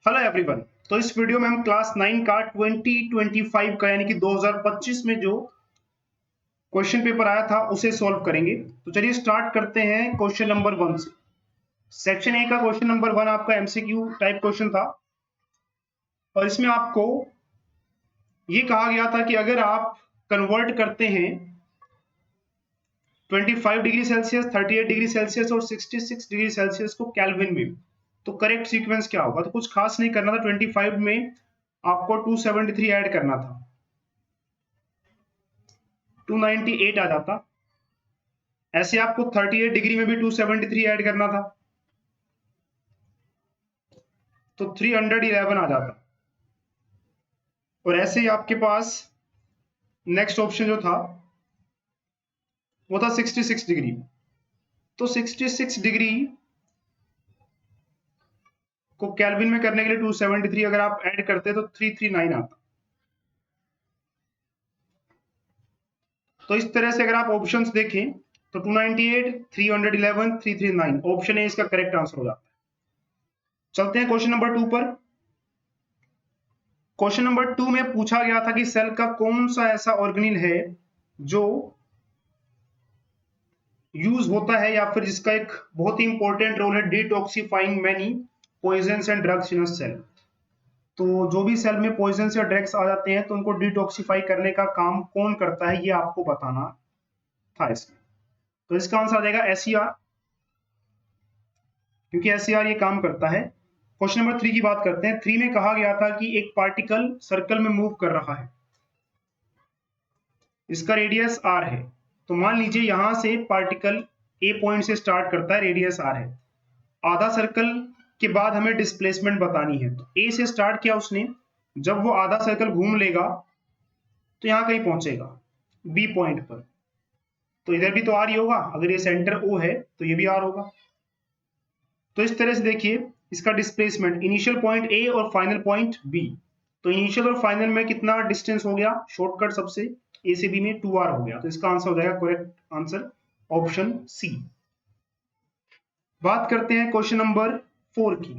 Hello everyone. तो इस video में हम क्लास 9 का 2025 का यानी कि 2025 में जो क्वेश्चन पेपर आया था उसे सॉल्व करेंगे। तो चलिए स्टार्ट करते हैं क्वेश्चन नंबर 1 से। सेक्शन ए का क्वेश्चन नंबर 1 आपका एमसीक्यू टाइप क्वेश्चन था और इसमें आपको ये कहा गया था कि अगर आप कन्वर्ट करते हैं 25 डिग्री सेल्सियस, 38 डिग्री सेल्सियस और 66 डिग्री सेल्सियस को केल्विन में, तो करेक्ट सीक्वेंस क्या होगा। तो कुछ खास नहीं करना था। 25 में आपको 273 ऐड करना था, 298 आ जाता। ऐसे आपको 38 डिग्री में भी 273 ऐड करना था तो 311 आ जाता। और ऐसे ही आपके पास नेक्स्ट ऑप्शन जो था वो था 66 डिग्री। तो 66 डिग्री को केल्विन में करने के लिए 273 अगर आप ऐड करते तो 339 आता। तो इस तरह से अगर आप ऑप्शंस देखें तो 298, 311, 339 ऑप्शन ए इसका करेक्ट आंसर हो जाता है। चलते हैं क्वेश्चन नंबर 2 पर। क्वेश्चन नंबर 2 में पूछा गया था कि सेल का कौन सा ऐसा ऑर्गेनिल है जो यूज होता है या फिर जिसका एक बहुत ही इंपॉर्टेंट रोल है detoxifying many poisons and drugs in a cell. तो जो भी सेल में पॉइजन या ड्रग्स आ जाते हैं तो उनको डिटॉक्सिफाई करने का काम कौन करता है ये आपको बताना था इसमें। तो इसका आंसर आ जाएगा एसईआर, क्योंकि एसईआर ये काम करता है। क्वेश्चन नंबर 3 की बात करते हैं। 3 में कहा गया था कि एक पार्टिकल सर्कल में मूव कर रहा है, इसका रेडियस आर है। तो मान लीजिए यहां से पार्टिकल ए पॉइंट से स्टार्ट करता है, रेडियस आर है। आधा सर्कल के बाद हमें डिस्प्लेसमेंट बतानी है। तो ए से स्टार्ट किया उसने, जब वो आधा सर्कल घूम लेगा तो यहां कहीं पहुंचेगा बी पॉइंट पर। तो इधर भी तो आर ही होगा, अगर ये सेंटर ओ है तो ये भी आर होगा। तो इस तरह से देखिए इसका डिस्प्लेसमेंट इनिशियल पॉइंट ए और फाइनल पॉइंट बी। तो इनिशियल और फाइनल में कितना डिस्टेंस हो गया, शॉर्टकट सबसे ए से बी में 2r हो गया। तो इसका आंसर हो जाएगा करेक्ट आंसर ऑप्शन सी। बात करते हैं क्वेश्चन नंबर 4 की।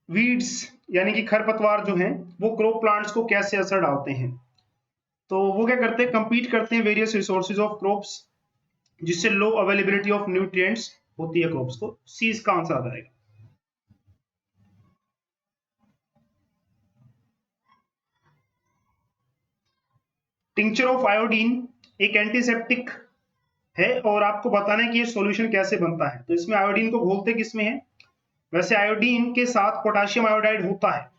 वीड्स यानी कि खरपतवार जो हैं वो क्रॉप प्लांट्स को कैसे असर डालते हैं। तो वो क्या करते हैं, कंपीट करते हैं वेरियस रिसोर्सेज ऑफ क्रॉप्स, जिससे लो अवेलेबिलिटी ऑफ न्यूट्रिएंट्स होती है क्रॉप्स को। सी इसका आंसर आ जाएगा। टिंचर ऑफ आयोडीन एक एंटीसेप्टिक है और आपको बताना है कि ये सॉल्यूशन कैसे बनता है। तो इसमें आयोडीन को घोलते किसमें है, वैसे आयोडीन के साथ पोटेशियम आयोडाइड होता है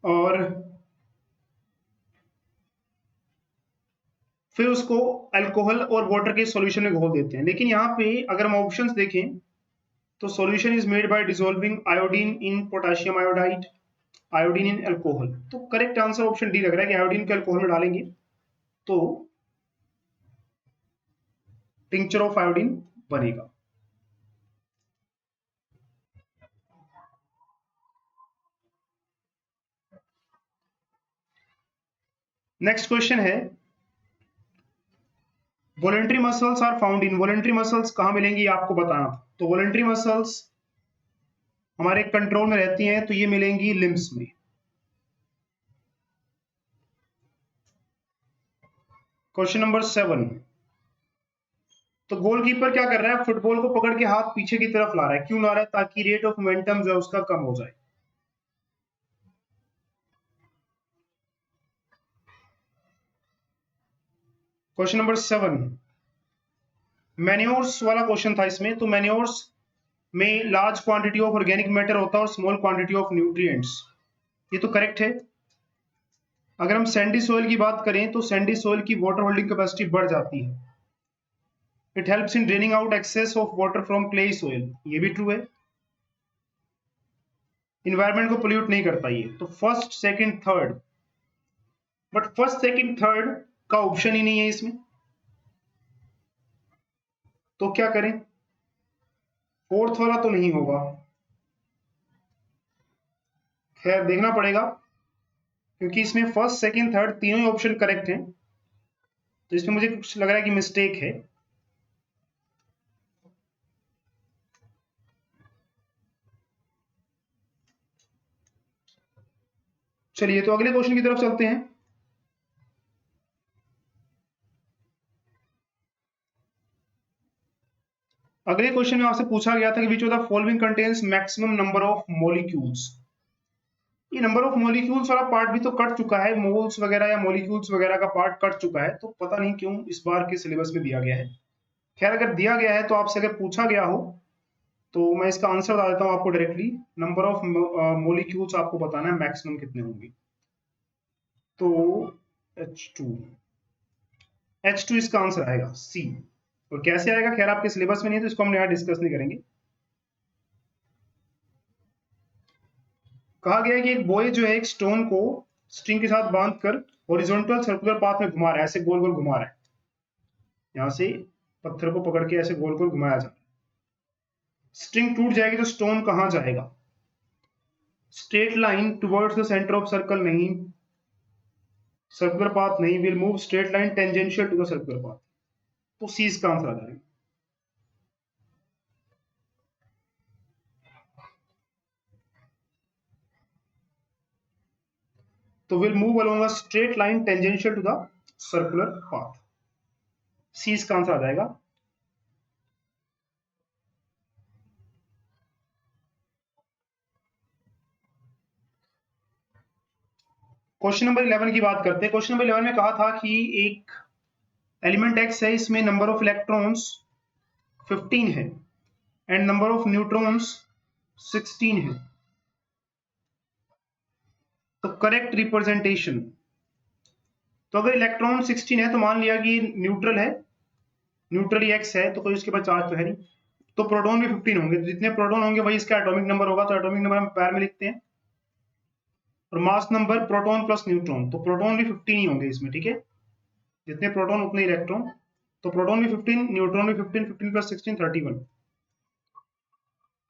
और फिर उसको अल्कोहल और वाटर के सॉल्यूशन में घोल देते हैं। लेकिन यहाँ पे अगर हम ऑप्शंस देखें तो solution is made by dissolving iodine in potassium iodide, iodine in alcohol. तो करेक्ट आंसर ऑप्शन डी लग रहा है कि आयोडीन के अल्कोहल में डालेंगे तो टिंचर ऑफ आयोडीन बनेगा। नेक्स्ट क्वेश्चन है voluntary muscles are found in. Voluntary muscles कहां मिलेंगी आपको बताना था। तो वॉलेंट्री मसल्स हमारे कंट्रोल में रहती हैं तो ये मिलेंगी लिम्स में। Question number 7। तो गोलकीपर क्या कर रहा है, फुटबॉल को पकड़ के हाथ पीछे की तरफ ला रहा है। क्यों ला रहा है, ताकि रेट ऑफ मोमेंटम जो है उसका कम हो जाए। क्वेश्चन नंबर 7 मैन्योर्स वाला क्वेश्चन था इसमें। तो मैन्योर्स में large quantity of organic matter होता है और स्मॉल क्वांटिटी ऑफ न्यूट्रिएंट्स। ये तो करेक्ट है। अगर हम सैंडी सोइल की बात करें तो सैंडी सोइल की वाटर होल्डिंग कैपेसिटी बढ़ जाती है। It helps in draining out excess of water from clayey soil. ये भी ट्रू है। इन्वायरमेंट को पोल्यूट नहीं करता ये। तो first second third, but first second third का ऑप्शन ही नहीं है इसमें, तो क्या करें, फोर्थ वाला तो नहीं होगा। खैर देखना पड़ेगा, क्योंकि इसमें फर्स्ट सेकंड थर्ड तीनों ही ऑप्शन करेक्ट हैं। तो इसमें मुझे कुछ लग रहा है कि मिस्टेक है। चलिए तो अगले क्वेश्चन की तरफ चलते हैं। अगले क्वेश्चन में आपसे पूछा गया था कि which of the following contains maximum number of molecules. ये नंबर ऑफ मॉलिक्यूल्स वाला पार्ट भी तो कट चुका है, मोल्स वगैरह या मॉलिक्यूल्स वगैरह का पार्ट कट चुका है, तो पता नहीं क्यों इस बार के सिलेबस में दिया गया है। खैर अगर दिया गया है तो आपसे अगर पूछा गया हो तो मैं इसका आंसर बता देता हूँ आपको डायरेक्टली। नंबर ऑफ मॉलिक्यूल्स आपको बताना है मैक्सिमम कितने होंगे। तो H2 H2 इसका आंसर आएगा सी। और कैसे आएगा खैर आपके सिलेबस में नहीं है, तो इसको हम यहाँ डिस्कस नहीं करेंगे। कहा गया है कि एक बॉय जो है एक स्टोन को स्ट्रिंग के साथ बांधकर हॉरिजॉन्टल सर्कुलर पाथ में घुमा रहा है, ऐसे गोल गोल घुमा रहा है। यहां से पत्थर को पकड़ के ऐसे गोल गोल घुमाया जाता है। स्ट्रिंग टूट जाएगी तो स्टोन कहां जाएगा? Straight line towards the centre of circle नहीं, सर्कुलर पाथ नहीं, will move straight line tangential to the circular path. तो सी इसका आंसर आ जाएगा। तो will move along a straight line tangential to the circular path. C इसका answer आ जाएगा। क्वेश्चन नंबर 11 की बात करते हैं। क्वेश्चन नंबर 11 में कहा था कि एक एलिमेंट एक्स है, इसमें नंबर ऑफ इलेक्ट्रॉन्स 15 है एंड नंबर ऑफ न्यूट्रॉन्स 16 है। तो करेक्ट रिप्रेजेंटेशन, तो अगर इलेक्ट्रॉन 16 है तो मान लिया कि न्यूट्रल है, न्यूट्रल ही एक्स है, तो कोई उसके पास चार्ज तो है नहीं। तो प्रोटॉन भी 15 होंगे, तो जितने प्रोटॉन होंगे वही इसका एटॉमिक नंबर होगा। तो एटॉमिक नंबर हम पैर में लिखते हैं। और mass number proton plus neutron, तो प्रोटॉन भी 15 ही होंगे इसमें, ठीक है। जितने प्रोटॉन उतने इलेक्ट्रॉन, तो प्रोटॉन भी 15, न्यूट्रॉन भी 15, 15 प्लस 16 31।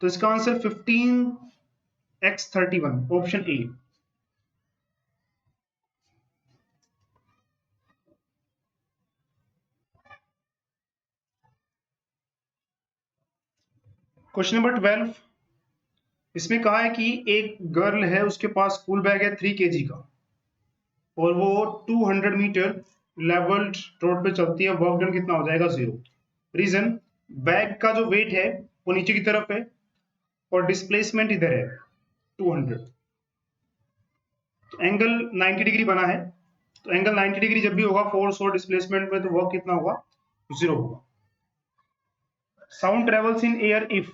तो इसका answer 15x31 option A. Question number 12, इसमें कहा है कि एक गर्ल है, उसके पास स्कूल बैग है 3 kg का और वो 200 मीटर लेवल्ड रोड पे चलती है। वर्क डन कितना हो जाएगा? 0। रीजन, बैग का जो वेट है वो नीचे की तरफ है और डिस्प्लेसमेंट इधर है 200। तो एंगल 90 डिग्री बना है, तो एंगल 90 डिग्री जब भी होगा फोर्स और डिस्प्लेसमेंट में, तो वर्क कितना होगा? 0 होगा। Sound travels in air if,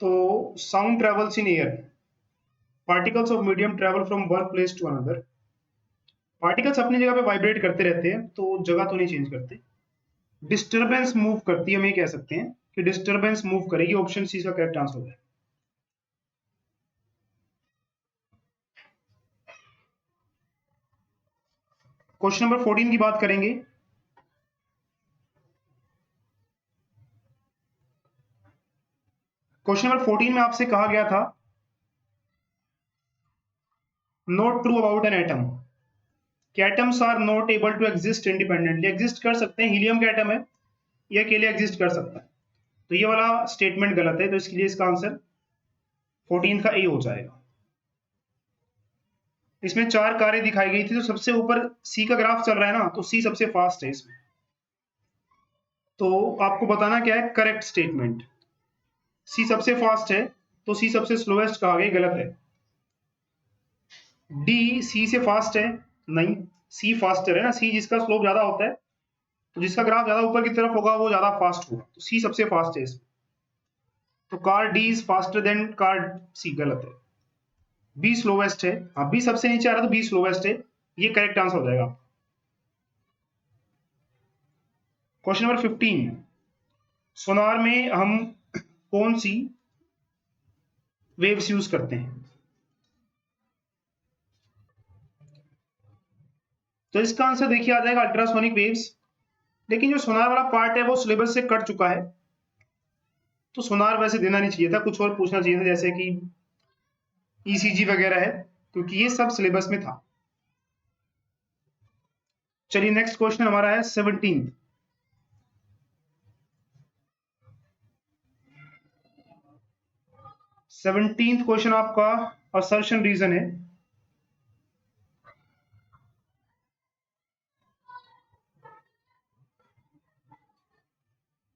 तो sound travels in air, particles of medium travel from one place to another. Particles अपनी जगह पे वाइब्रेट करते रहते हैं, तो जगह तो नहीं चेंज करते। डिस्टरबेंस मूव करती है, हम ये कह सकते हैं कि डिस्टरबेंस मूव करेगी। ऑप्शन सी का करेक्ट आंसर है। क्वेश्चन नंबर 14 की बात करेंगे। क्वेश्चन नंबर 14 में आपसे कहा गया था not true about an atom कि atoms are not able to exist independently. Exist कर सकते हैं, हीलियम का एटम है, ये अकेले एग्जिस्ट कर सकता है। तो ये वाला स्टेटमेंट गलत है, तो इसके लिए इसका आंसर 14 का ए हो जाएगा। इसमें 4 कारें दिखाई गई थी, तो सबसे ऊपर सी का ग्राफ चल रहा है ना, तो सी सबसे फास्ट है इसमें। तो आपको बताना क्या है करेक्ट स्टेटमेंट। सी सबसे फास्ट है, तो सी सबसे स्लोएस्ट कहा गया, गलत है। डी सी से फास्ट है, नहीं, सी फास्टर है ना। सी जिसका स्लोप ज्यादा होता है, तो जिसका ग्राफ ज्यादा ऊपर की तरफ होगा वो ज्यादा फास्ट होगा, तो सी सबसे फास्ट है इसमें। तो car D is faster than car C, गलत है। बी स्लोवेस्ट है, हाँ बी सबसे नीचे आ रहा है तो बी स्लोवेस्ट है, ये करेक्ट आंसर हो जाएगा। क्वेश्चन नंबर 15, सोनार में हम कौन सी वेव्स यूज करते हैं? तो इसका आंसर देखिए आ जाएगा अल्ट्रासोनिक वेव्स। लेकिन जो सोनार वाला पार्ट है वो सिलेबस से कट चुका है, तो सोनार वैसे देना नहीं चाहिए था, कुछ और पूछना चाहिए था, जैसे कि ईसीजी वगैरह है, क्योंकि ये सब सिलेबस में था। चलिए नेक्स्ट क्वेश्चन हमारा है 17। 17th क्वेश्चन आपका असर्शन रीजन है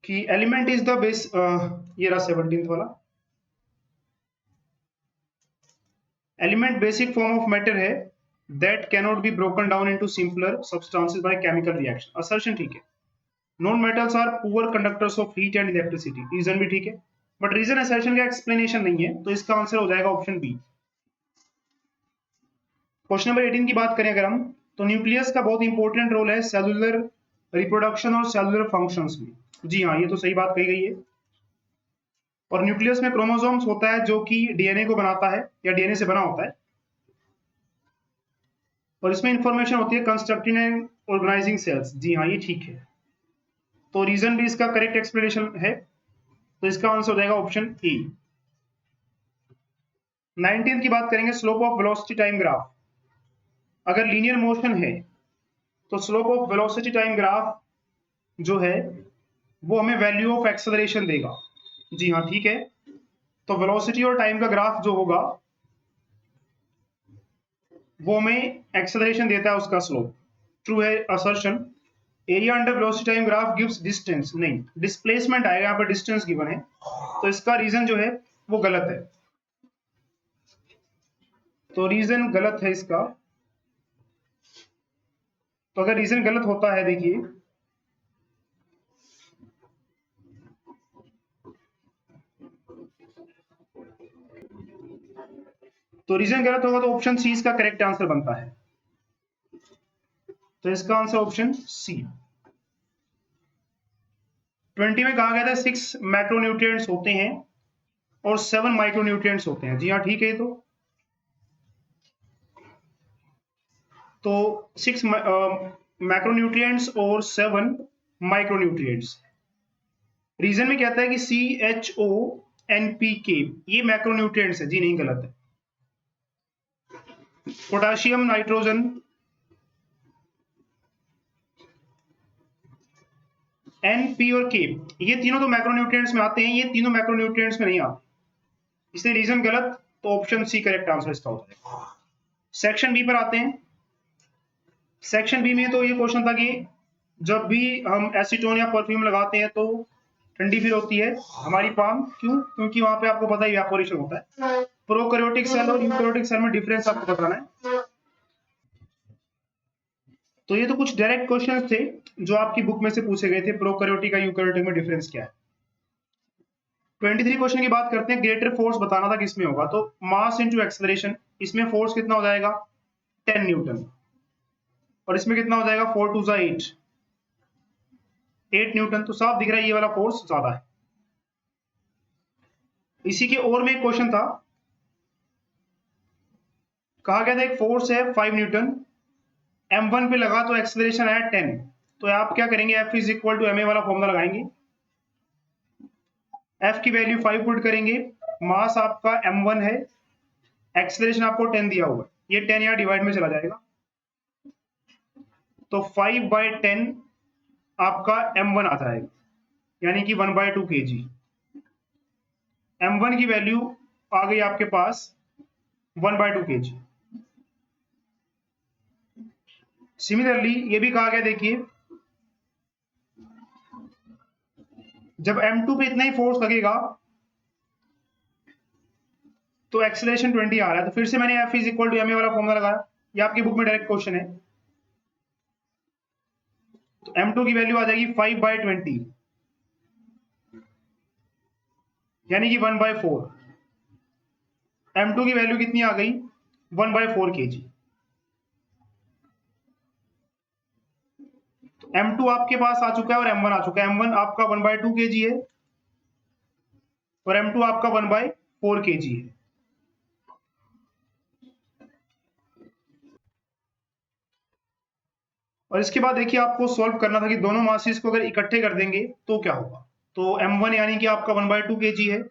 कि एलिमेंट इज द बेस, ये रहा 17th वाला। Element basic form of matter है that cannot be broken down into simpler substances by chemical reaction. Assertion ठीक है। Non metals are poor conductors of heat and electricity, reason भी ठीक है, but reason assertion का explanation नहीं है, तो इसका आंसर हो जाएगा ऑप्शन बी। क्वेश्चन नंबर 18 की बात करें अगर हम, तो न्यूक्लियस का बहुत इंपॉर्टेंट रोल है सेलुलर रिप्रोडक्शन और सेलुलर फंक्शंस में। जी हाँ, ये तो सही बात कही गई है। और न्यूक्लियस में क्रोमोसोम्स होता है जो कि डीएनए को बनाता है या डीएनए से बना होता है, और इसमें इंफॉर्मेशन होती है कंस्ट्रक्टिंग एंड ऑर्गेनाइजिंग सेल्स। जी हाँ, ये ठीक है, तो रीजन भी इसका करेक्ट एक्सप्लेनेशन है, तो इसका आंसर हो जाएगा ऑप्शन ए। 19 की बात करेंगे, slope of velocity time graph. अगर लीनियर मोशन है तो slope of velocity time graph जो है वो हमें वैल्यू ऑफ एक्सेलरेशन देगा। जी हाँ, ठीक है, तो वेलोसिटी और टाइम का ग्राफ जो होगा वो हमें एक्सेलरेशन देता है, उसका स्लोप। ट्रू है assertion. Area under velocity time graph gives distance, नहीं, डिस्प्लेसमेंट आएगा, यहाँ पर डिस्टेंस गिवन है, तो इसका रीजन जो है वो गलत है, तो रीजन गलत है इसका। तो अगर रीजन गलत होता है, देखिए, तो रीजन गलत होगा तो ऑप्शन सी इसका करेक्ट आंसर बनता है, तो इसका आंसर ऑप्शन सी। 20 में कहा गया था 6 मैक्रोन्यूट्रिएंट्स होते हैं और 7 माइक्रोन्यूट्रिएंट्स होते हैं। जी हाँ, ठीक है, तो 6 मैक्रोन्यूट्रिएंट्स और 7 माइक्रोन्यूट्रिएंट्स। रीजन में कहता है कि CHO NPK ये मैक्रोन्यूट्रिएंट्स है। जी नहीं, गलत है। पोटाशियम, नाइट्रोजन, NP और K, ये तीनों तो मैक्रोन्यूट्रिएंट्स में आते हैं, ये तीनों मैक्रोन्यूट्रिएंट्स में नहीं आते, इसलिए रीजन गलत, तो ऑप्शन सी करेक्ट आंसर इसका हो जाएगा। सेक्शन बी पर आते हैं। सेक्शन बी में तो ये क्वेश्चन था कि जब भी हम एसीटोन या परफ्यूम लगाते हैं तो ठंडी फील होती है हमारी पाम, क्यों? क्योंकि वहां पे आपको पता ही इवेपोरेशन होता है। प्रोकैरियोटिक सेल और यूकैरियोटिक सेल में डिफरेंस आपको बताना है। तो ये तो कुछ डायरेक्ट क्वेश्चंस थे जो आपकी बुक में से पूछे गए थे, प्रोकैरियोटिक और यूकैरियोटिक में डिफरेंस क्या है। 23 क्वेश्चन की बात करते हैं, ग्रेटर फोर्स बताना था किसमें होगा, तो मास इनटू एक्सेलरेशन, इसमें फोर्स कितना हो जाएगा 10 न्यूटन, और इसमें कितना हो जाएगा 4 2 8 8 न्यूटन, तो साफ दिख रहा है ये वाला फोर्स ज्यादा है। इसी के और में एक क्वेश्चन था, कहा गया था एक फोर्स है 5 न्यूटन, m1 पे लगा तो एक्सेलरेशन है 10, तो आप क्या करेंगे, F is equal to ma वाला फॉर्मूला लगाएंगे, F की वैल्यू 5 पुट करेंगे, मास आपका m1 है, एक्सेलरेशन आपको 10 दिया हुआ है, ये 10 यहाँ डिवाइड में चला जाएगा, तो 5/10 आपका m1 आ जाएगा, यानी कि 1/2 kg। m1 की वैल्यू आ गई आपके पास 1/2 kg। सिमिलरली ये भी कहा गया, देखिए, जब m2 पे इतना ही फोर्स लगेगा तो एक्सेलरेशन 20 आ रहा है, तो फिर से मैंने F is equal to ma वाला फॉर्मूला लगाया, ये आपकी बुक में डायरेक्ट क्वेश्चन है, तो m2 की वैल्यू आ जाएगी 5/20, यानी कि 1/4। m2 की वैल्यू कितनी आ गई 1/4 kg। तो m2 आपके पास आ चुका है और m1 आ चुका है, m1 आपका 1/2 kg है और m2 आपका 1/4 kg है। और इसके बाद देखिए, आपको सॉल्व करना था कि दोनों मासेस को अगर इकट्ठे कर देंगे तो क्या होगा, तो m1 यानी कि आपका 1/2 kg है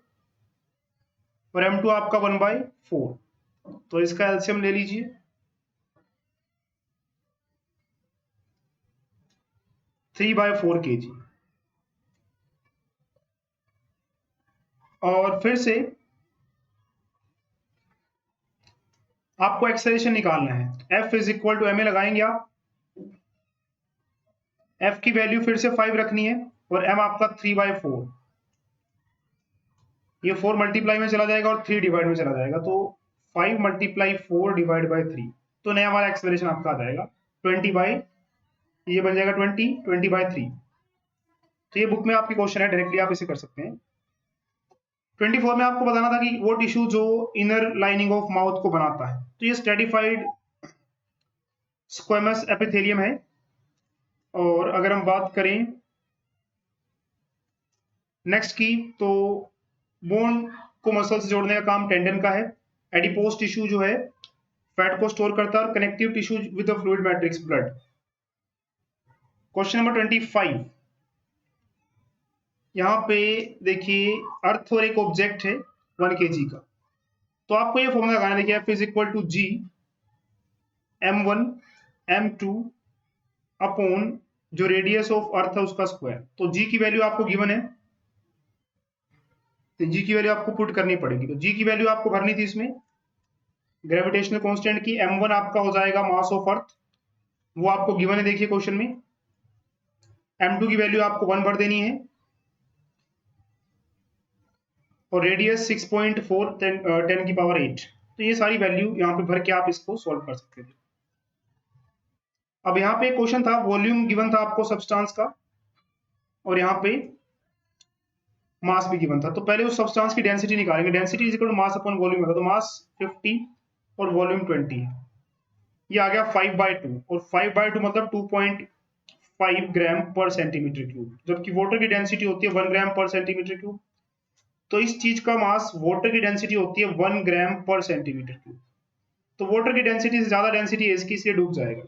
और m2 आपका 1/4, तो इसका एलसीएम ले लीजिए, 3/4 kg। और फिर से आपको एक्सेलरेशन निकालना है। F is equal to ma लगाएंगे आप, F की वैल्यू फिर से 5 रखनी है और m आपका 3/4, ये 4 मल्टीप्लाई में चला जाएगा और 3 डिवाइड में चला जाएगा, तो 5 मल्टीप्लाई 4 डिवाइड बाई 3, तो नया वाला एक्सेलरेशन आपका आ जाएगा 20 बाई, ये बन जाएगा 20 बाई 3। तो ये बुक में आपकी क्वेश्चन है, डायरेक्टली आप इसे कर सकते हैं। 24 में आपको बताना था कि वो टिश्यू जो इनर लाइनिंग ऑफ माउथ को बनाता है, तो ये स्ट्रेटिफाइड स्क्वेमस एपिथेलियम है। और अगर हम बात करें नेक्स्ट की, तो बोन को मसल से जोड़ने का काम टेंडन का है। एडिपोज टिश्यू जो है फैट को स्टोर करता है, और connective tissue with the fluid matrix blood. Question number 25, यहाँ पे देखिए अर्थ और एक ऑब्जेक्ट है 1 kg का, तो आपको ये फॉर्मूला लगाना, देखिए F is equal to G m1 m2 upon जो रेडियस ऑफ अर्थ है उसका स्क्वायर। तो G की वैल्यू आपको गिवन है, तो G की वैल्यू आपको पुट करनी पड़ेगी। तो G की वैल्यू आपको भरनी थी इसमें ग्रेविटेशनल कांस्टेंट की। m1 आपका हो जाएगा मास ऑफ अर्थ, वो आपको गिवन है देखिए क्वेश्चन में। m2 की वैल्यू आपको 1 भर देनी है, और रेडियस 6.4 10 की पावर 8। तो ये सारी वैल्यू यहाँ पे भर के आप इसको सॉल्व कर सकते थे। अब यहाँ पे क्वेश्चन था, वॉल्यूम गिवन था आपको सब्सटेंस का, और यहाँ पे मास भी गिवन था। तो पहले उस सब्सटेंस की डेंसिटी निकालेंगे। Density is equal to mass upon volume होगा, तो मास 50 और वॉल्यूम 20 है। ये आ गया 5/2, और 5/2 मतलब 2.5 ग्राम पर सेंटीमीटर क्यूब, जबकि वाटर की डेंसिटी होती है 1 ग्राम पर सेंटीमीटर क्यूब। तो इस चीज का मास, वाटर की डेंसिटी होती है 1 ग्राम पर सेंटीमीटर क्यूब। तो वाटर की डेंसिटी से ज्यादा डेंसिटी है इसकी, इसलिए डूब जाएगा।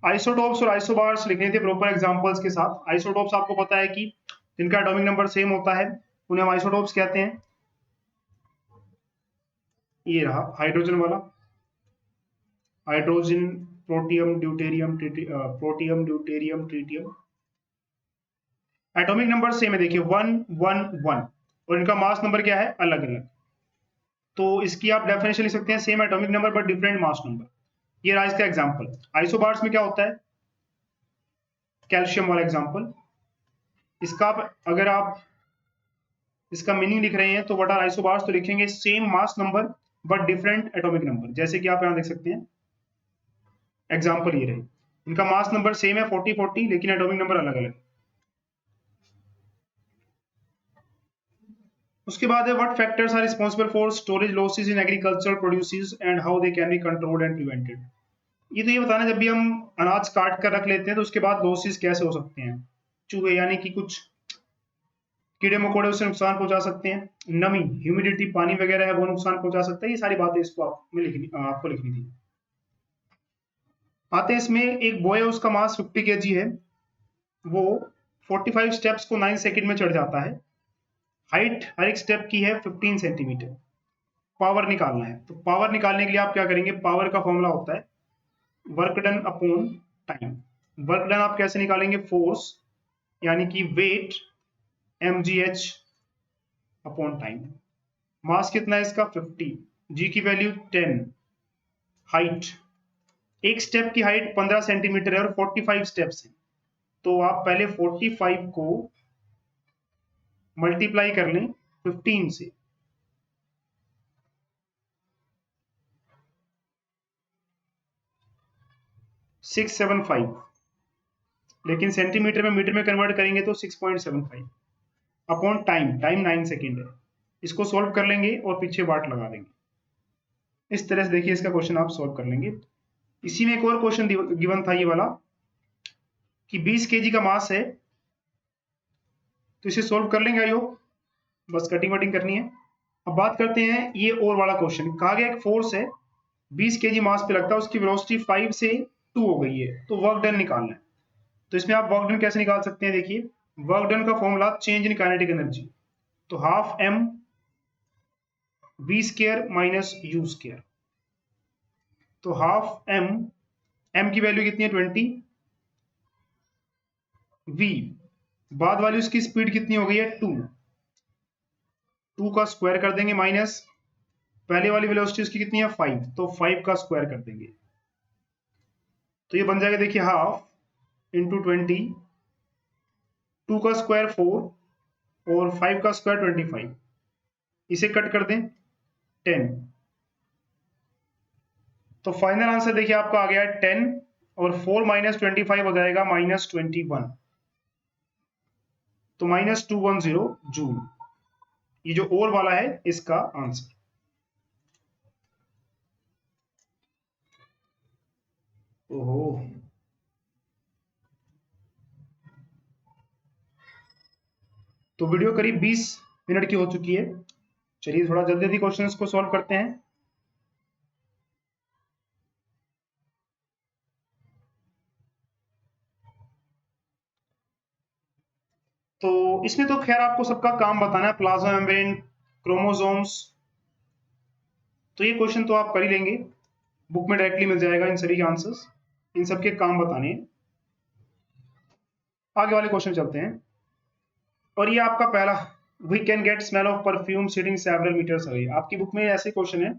आइसोटोप्स और आइसोबार्स लिखने थे प्रॉपर एग्जांपल्स के साथ। आइसोटोप्स आपको पता है कि जिनका एटॉमिक नंबर सेम होता है उन्हें हम आइसोटोप्स कहते हैं। ये रहा हाइड्रोजन वाला, hydrogen, protium, deuterium, protium, deuterium, tritium. Atomic number same है, देखिए 1 1 1, और इनका मास नंबर क्या है, अलग अलग। तो इसकी आप डेफिनेशन लिख सकते हैं, same atomic number but different mass number. ये रहा इसका एग्जांपल। आइसोबार्स में क्या होता है, कैल्शियम वाला एग्जांपल। इसका अगर आप इसका मीनिंग लिख रहे हैं तो व्हाट आर आइसोबार्स, तो लिखेंगे same mass number but different atomic number. जैसे कि आप यहां देख सकते हैं, एग्जांपल ये रहे, इनका मास नंबर सेम है 40 40, लेकिन एटॉमिक नंबर अलग अलग। उसके बाद है what factors are responsible for storage losses in agricultural produces and how they can be controlled and prevented. ये तो ये बताना, जब भी हम अनाज काट कर रख लेते हैं तो उसके बाद लॉसेस कैसे हो सकते हैं। चूहे यानी कि कुछ कीड़े मकोड़े उससे नुकसान पहुंचा सकते हैं, नमी, ह्यूमिडिटी, पानी वगैरह है वो नुकसान पहुंचा सकता है। ये सारी बातें इसको आपको लिखनी थी। आते हैं इसमें, एक बॉय है उसका मास 50 kg है, वो 45 स्टेप्स को 9 सेकंड में चढ़ जाता है। हाइट हर एक स्टेप की है 15 सेंटीमीटर। पावर निकालना है, तो पावर निकालने के लिए आप क्या करेंगे, पावर का फॉर्मूला होता है work done upon time. Work done आप कैसे निकालेंगे, फोर्स यानी कि वेट mgh अपॉन टाइम। मास कितना है इसका 50, जी की वैल्यू 10, हाइट, एक स्टेप की हाइट 15 सेंटीमीटर है और 45 स्टेप्स है। तो आप पहले 45 को मल्टीप्लाई कर लें 15 से, 675, लेकिन सेंटीमीटर में मीटर में कन्वर्ट करेंगे तो 6.75 अपॉन टाइम, टाइम 9 सेकेंड है। इसको सोल्व कर लेंगे और पीछे वाट लगा देंगे। इस तरह से देखिए इसका क्वेश्चन आप सोल्व कर लेंगे। इसी में एक और क्वेश्चन गिवन था ये वाला कि 20 kg का मास है, तो इसे सोल्व कर लेंगे। आइयो बस कटिंग वटिंग करनी है। अब बात करते हैं ये और वाला क्वेश्चन। कहा गया एक फोर्स है 20 kg मास पे लगता है, उसकी वेलोसिटी 5 से 2 हो गई है, तो वर्क डन निकालना है। तो इसमें आप वर्क डन कैसे निकाल सकते हैं, देखिए वर्क डन का formula change in kinetic energy, तो half m v square minus u square. तो हाफ m की वैल्यू कितनी है 20, v बाद वाली उसकी स्पीड कितनी हो गई है 2, 2 का स्क्वायर कर देंगे माइनस पहले वाली वेलोसिटी उसकी कितनी है 5, तो 5 का स्क्वायर कर देंगे तो ये बन जाएगा देखिए हाफ इंटू 20, 2 का स्क्वायर 4 और 5 का स्क्वायर 25, इसे कट कर दें 10, तो फाइनल आंसर देखिए आपका आ गया 10 और 4 माइनस 25 हो जाएगा -21, तो -210 जूल, ये जो और वाला है इसका आंसर। ओहो, तो वीडियो करीब 20 मिनट की हो चुकी है। चलिए थोड़ा जल्दी जल्दी क्वेश्चंस को सॉल्व करते हैं। तो इसमें तो खैर आपको सबका काम बताना है, प्लाज्मा मेम्ब्रेन, क्रोमोसोम्स, तो ये क्वेश्चन तो आप कर ही लेंगे, बुक में डायरेक्टली मिल जाएगा इन सभी के आंसर्स, इन सबके काम बताने हैं। आगे वाले क्वेश्चन चलते हैं, और ये आपका पहला, we can get smell of perfume sitting several metres away, आपकी बुक में ऐसे क्वेश्चन है,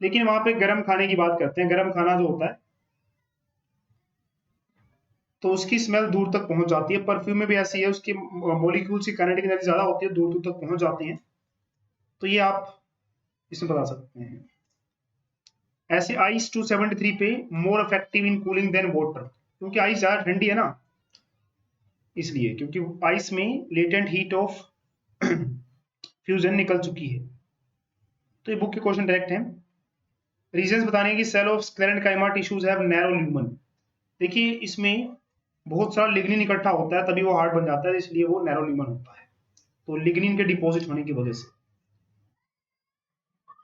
लेकिन वहां पे गर्म खाने की बात करते हैं। गर्म खाना जो होता है तो उसकी स्मेल दूर तक पहुंच जाती है, परफ्यूम में भी ऐसी है, उसकी मॉलिक्यूल्स की काइनेटिक एनर्जी ज्यादा होती है, दूर दूर तक पहुंच जाती है, तो ये आप इसमें बता सकते हैं। ऐसे आइस 273 पे more effective in cooling than water, क्योंकि आइस ज्यादा ठंडी है ना, इसलिए, क्योंकि आइस में लेटेंट हीट ऑफ फ्यूजन निकल चुकी है। तो ये बुक के क्वेश्चन डायरेक्ट हैं। रीजंस बताने की, cell of sclerenchyma tissues have narrow lumen, देखिए इसमें बहुत सारा लिग्निन इकट्ठा होता है तभी वो हार्ड बन जाता है, इसलिए वो नैरो ल्यूमन होता है, तो लिग्निन के डिपॉजिट होने की वजह से।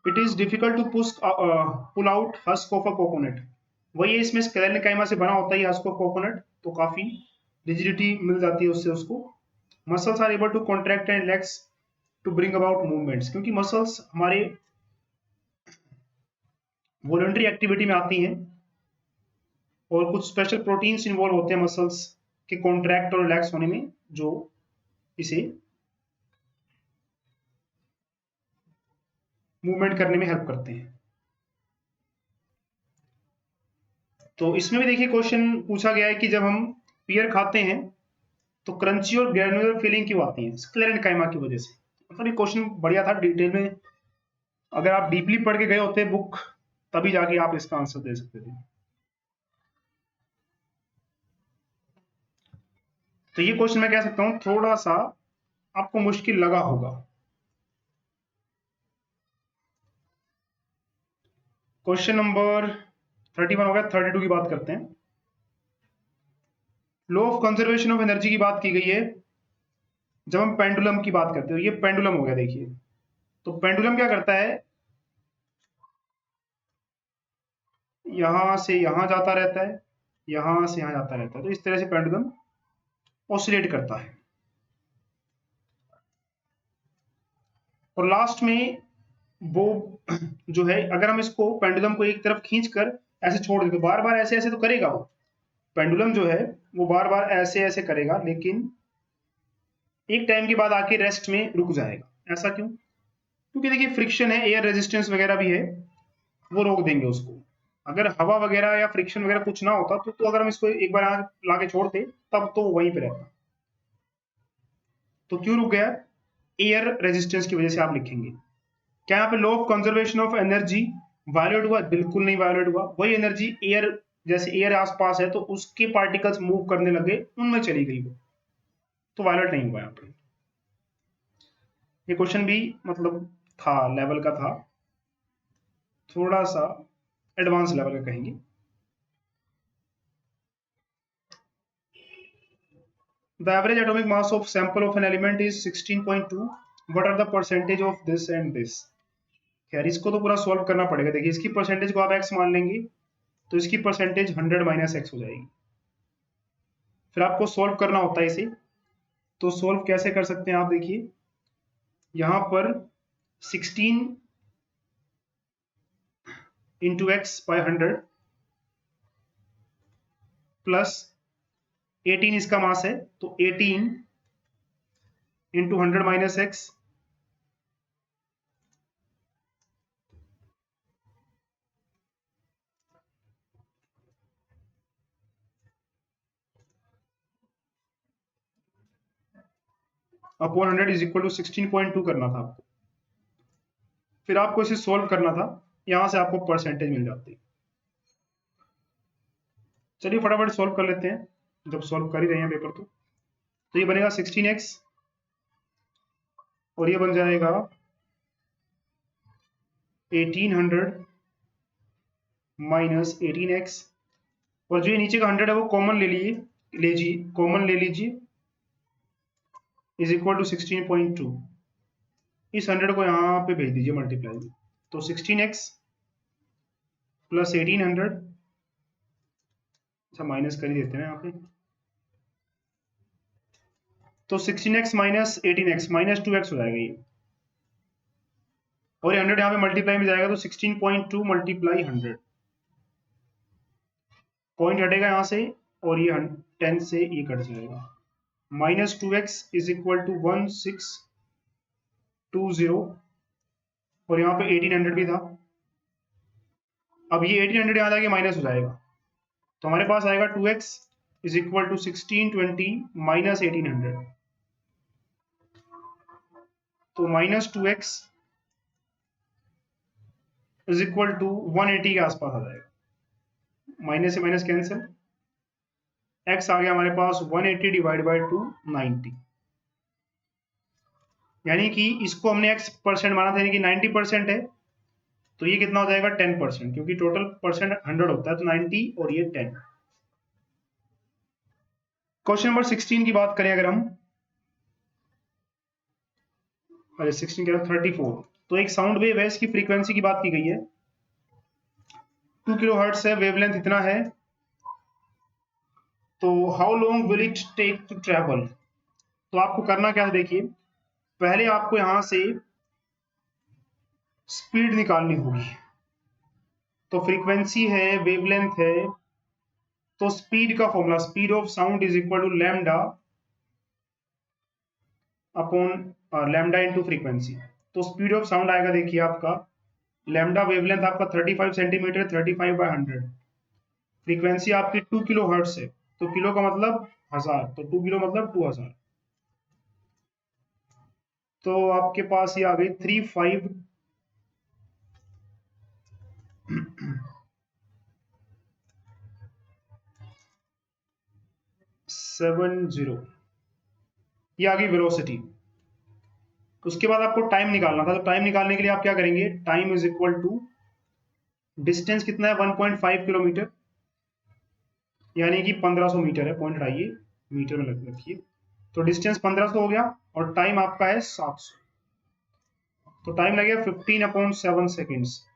It is difficult to pull out husk of a coconut, वही है, इसमें स्क्लेरेंकाइमा से बना होता है हस्क ऑफ कोकोनट, तो काफी रिजिडिटी मिल जाती है उससे उसको। Muscles are able to contract and relax to bring about movements, क्योंकि मसल्स हमारे वॉलंटरी एक्टिविटी में आती हैं, और कुछ स्पेशल प्रोटीन्स इन्वॉल्व होते हैं मसल्स के कॉन्ट्रैक्ट और रिलैक्स होने में, जो इसे मूवमेंट करने में हेल्प करते हैं। तो इसमें भी देखिए क्वेश्चन पूछा गया है कि जब हम पियर खाते हैं तो क्रंची और ग्रैनुलर फीलिंग क्यों आती है, स्क्लेरेंकाइमा की वजह से। मतलब ये क्वेश्चन बढ़िया था, डिटेल में अगर आप डीपली पढ़ के गए होते बुक, तभी जाके आप इसका आंसर दे सकते थे। तो ये क्वेश्चन मैं कह सकता हूं थोड़ा सा आपको मुश्किल लगा होगा। क्वेश्चन नंबर 31 हो गया, 32 की बात करते हैं। Law of conservation of energy की बात की गई है जब हम पेंडुलम की बात करते हो, ये पेंडुलम हो गया देखिए। तो पेंडुलम क्या करता है, यहां से यहां जाता रहता है, यहां से यहां जाता रहता है, तो इस तरह से पेंडुलम ऑसिलेट करता है, और लास्ट में वो जो है, अगर हम इसको पेंडुलम को एक तरफ खींच कर ऐसे छोड़ दें तो बार बार ऐसे ऐसे तो करेगा वो, पेंडुलम जो है वो बार बार ऐसे ऐसे करेगा, लेकिन एक टाइम के बाद आके रेस्ट में रुक जाएगा। ऐसा क्यों? क्योंकि देखिए फ्रिक्शन है, एयर रेजिस्टेंस वगैरह भी है, वो रोक देंगे उसको। अगर हवा वगैरह या फ्रिक्शन वगैरह कुछ ना होता तो अगर हम इसको एक बार यहाँ लाके छोड़ते तब तो वहीं पे रहता। तो क्यों रुक गया? एयर रेजिस्टेंस की वजह से आप लिखेंगे। क्या यहाँ पे law of conservation of energy violate हुआ? बिल्कुल नहीं वायलेट हुआ। वही एनर्जी एयर, जैसे एयर आसपास है तो उसके पार्टिकल्स मूव करने लगे, उनमें चली गई वो, तो वायलेट नहीं हुआ यहाँ पे। ये क्वेश्चन भी मतलब था, लेवल का था, थोड़ा सा एडवांस लेवल का कहेंगे। The average atomic mass of sample of an element is 16.2. What are the percentage of this and this? खैर इसको तो पूरा सॉल्व करना पड़ेगा। देखिए इसकी परसेंटेज को आप x मान लेंगे तो इसकी परसेंटेज 100 माइनस x हो जाएगी। फिर आपको सॉल्व करना होता है इसे, तो सॉल्व कैसे कर सकते हैं आप देखिए, यहां पर 16 इंटू एक्स बाई 100 प्लस 18 इसका मास है, तो 18 into 100 minus x, upon 100 is equal to 16.2 करना था आपको। फिर आपको इसे सोल्व करना था, यहां से आपको परसेंटेज मिल जाती। चलिए फटाफट सोल्व कर लेते हैं, जब सोल्व कर ही रहे हैं पेपर तो ये बनेगा 16x और ये बन जाएगा 1800 माइनस 18x, और जो ये नीचे का 100 है वो कॉमन कॉमन ले लीजिए, इज इक्वल टू 16.2। इस 100 को यहाँ पे भेज दीजिए मल्टीप्लाई में, तो 16x प्लस 1800, अच्छा माइनस कर ही देते हैं यहाँ पे, तो 16x minus 18x minus 2x हो जाएगा ये, और ये 100 यहाँ पे मल्टीप्लाई में जाएगा तो 16.2 मल्टीप्लाई 100, पॉइंट हटेगा यहाँ से और ये 10 से ये कट जाएगा, minus 2x is equal to 1620, और यहाँ पे 1800 भी था। अब ये 1800 यहाँ जाके माइनस हो जाएगा, तो हमारे पास आएगा 2x is equal to 1620 minus 1800, तो minus 2x is equal to 180 के आसपास आ जाएगा, माइनस से माइनस कैंसिल, x आ गया हमारे पास 180 डिवाइड बाई 290, यानी कि इसको हमने x परसेंट माना था, यानी कि 90% है, तो ये कितना हो जाएगा 10%, क्योंकि टोटल परसेंट 100 होता है, तो 90 और ये 10। क्वेश्चन नंबर 16 की बात करें अगर हम, अरे 16 क्या 34, तो एक साउंड वेव है, इसकी फ्रीक्वेंसी की बात की गई है, 2 किलो हर्ट्ज है, वेवलेंथ इतना है, तो how long will it take to travel. तो आपको करना क्या है, देखिए पहले आपको यहां से स्पीड निकालनी होगी, तो फ्रीक्वेंसी है, वेवलेंथ है, तो स्पीड का formula, speed of sound is equal to lambda upon lambda into frequency. तो स्पीड ऑफ साउंड आएगा, देखिए आपका लैम्डा, वेवलेंथ आपका 35 सेंटीमीटर, 35 बाय 100, फ्रीक्वेंसी आपकी 2 किलो हर्ट्ज है, तो किलो का मतलब 1000, तो 2 किलो मतलब 2000, तो आपके पास ये आ गई 3570, ये आ गई वेलोसिटी। उसके बाद आपको टाइम निकालना था, तो टाइम निकालने के लिए आप क्या करेंगे, time is equal to distance कितना है 1.5 किलोमीटर, यानी कि 1500 मीटर है, पॉइंट हटाइए मीटर में रखिए, तो डिस्टेंस 1500 हो गया और टाइम आपका है 700, तो टाइम लगेगा 15/7 सेकेंड्स।